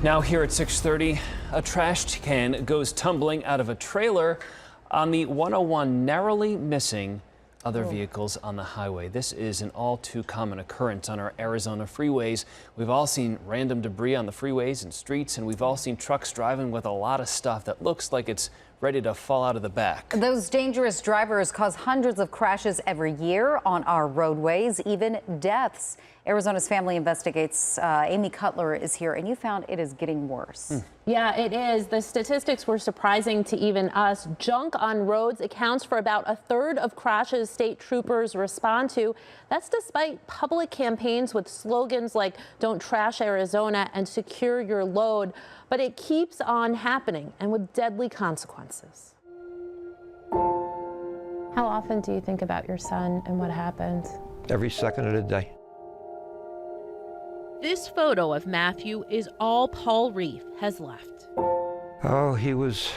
Now here at 6:30, a trash can goes tumbling out of a trailer on the 101, narrowly missing other vehicles on the highway. This is an all too common occurrence on our Arizona freeways. We've all seen random debris on the freeways and streets, and we've all seen trucks driving with a lot of stuff that looks like it's ready to fall out of the back. Those dangerous drivers cause hundreds of crashes every year on our roadways, even deaths. Arizona's Family Investigates. Amy Cutler is here, and you found it is getting worse. Yeah, it is. The statistics were surprising to even us. Junk on roads accounts for about a third of crashes state troopers respond to. That's despite public campaigns with slogans like "Don't Trash Arizona" and "Secure Your Load." But it keeps on happening, and with deadly consequences. How often do you think about your son and what happened? Every second of the day. This photo of Matthew is all Paul Reef has left. Oh, he was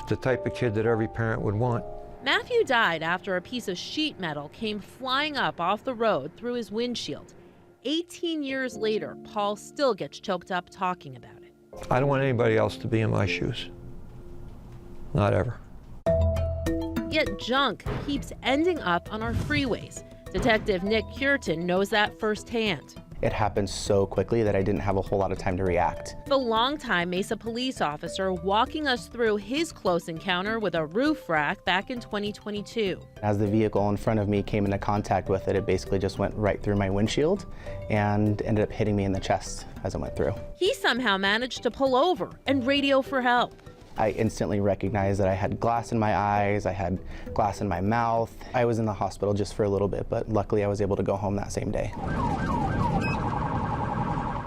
the type of kid that every parent would want. Matthew died after a piece of sheet metal came flying up off the road through his windshield. 18 years later, Paul still gets choked up talking about it. I don't want anybody else to be in my shoes. Not ever. Yet junk keeps ending up on our freeways. Detective Nick Cureton knows that firsthand. It happened so quickly that I didn't have a whole lot of time to react. The longtime Mesa police officer walking us through his close encounter with a roof rack back in 2022. As the vehicle in front of me came into contact with it, it basically just went right through my windshield and ended up hitting me in the chest as it went through. He somehow managed to pull over and radio for help. I instantly recognized that I had glass in my eyes, I had glass in my mouth. I was in the hospital just for a little bit, but luckily I was able to go home that same day.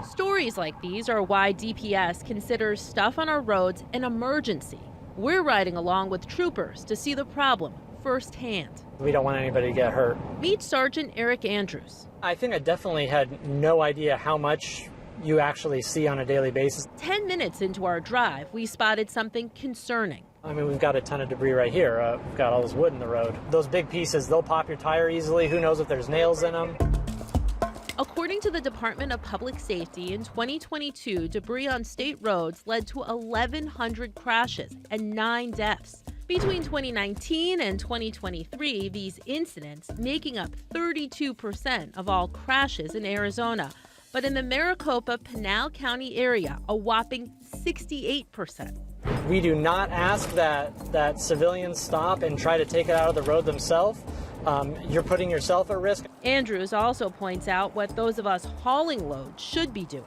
Stories like these are why DPS considers stuff on our roads an emergency. We're riding along with troopers to see the problem firsthand. We don't want anybody to get hurt. Meet Sergeant Eric Andrews. I think I definitely had no idea how much you actually see on a daily basis. 10 minutes into our drive, we spotted something concerning. I mean, we've got a ton of debris right here. We've got all this wood in the road. Those big pieces, they'll pop your tire easily. Who knows if there's nails in them? According to the Department of Public Safety, in 2022, debris on state roads led to 1,100 crashes and 9 deaths. Between 2019 and 2023, these incidents making up 32% of all crashes in Arizona. But in the Maricopa-Pinal County area, a whopping 68%. We do not ask that civilians stop and try to take it out of the road themselves. You're putting yourself at risk. Andrews also points out what those of us hauling loads should be doing.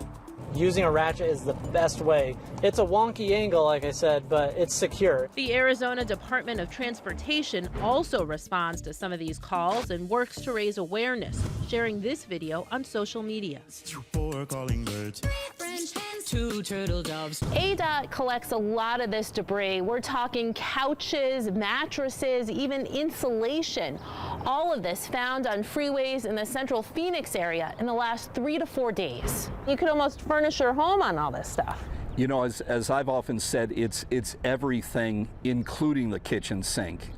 Using a ratchet is the best way. It's a wonky angle, like I said, but it's secure. The Arizona Department of Transportation also responds to some of these calls and works to raise awareness, sharing this video on social media. ADOT collects a lot of this debris. We're talking couches, mattresses, even insulation. All of this found on freeways in the central Phoenix area in the last 3 to 4 days. You could almost furnish your home on all this stuff. You know, as I've often said, it's everything, including the kitchen sink.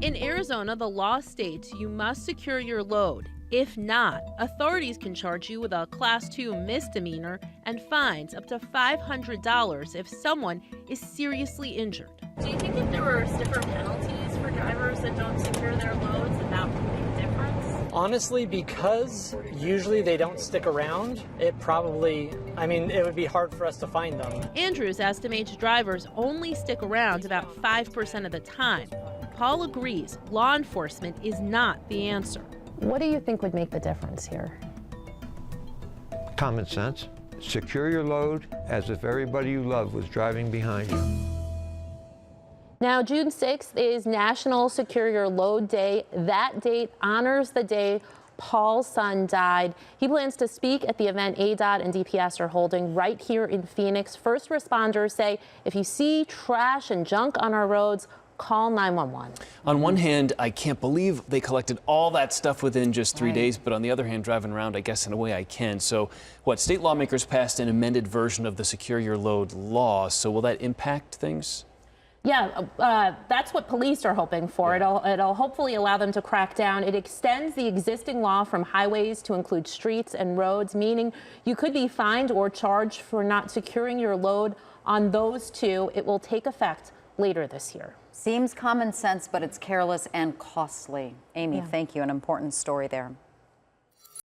In Arizona, the law states you must secure your load. If not, authorities can charge you with a Class 2 misdemeanor and fines up to $500 if someone is seriously injured. Do you think if there were stiffer penalties for drivers that don't secure their loads, that would make a difference? Honestly, because usually they don't stick around, it would be hard for us to find them. Andrews estimates drivers only stick around about 5% of the time. Paul agrees law enforcement is not the answer. What do you think would make the difference here? Common sense. Secure your load as if everybody you love was driving behind you. Now, June 6th is National Secure Your Load Day. That date honors the day Paul's son died. He plans to speak at the event ADOT and DPS are holding right here in Phoenix. First responders say if you see trash and junk on our roads, call 911. On one hand, I can't believe they collected all that stuff within just 3 days, but on the other hand, driving around, I guess in a way I can. So state lawmakers passed an amended version of the Secure Your Load law. So will that impact things? Yeah, that's what police are hoping for. It'll hopefully allow them to crack down. It extends the existing law from highways to include streets and roads, meaning you could be fined or charged for not securing your load on those two. It will take effect later this year. Seems common sense, but it's careless and costly. Amy, thank you. An important story there.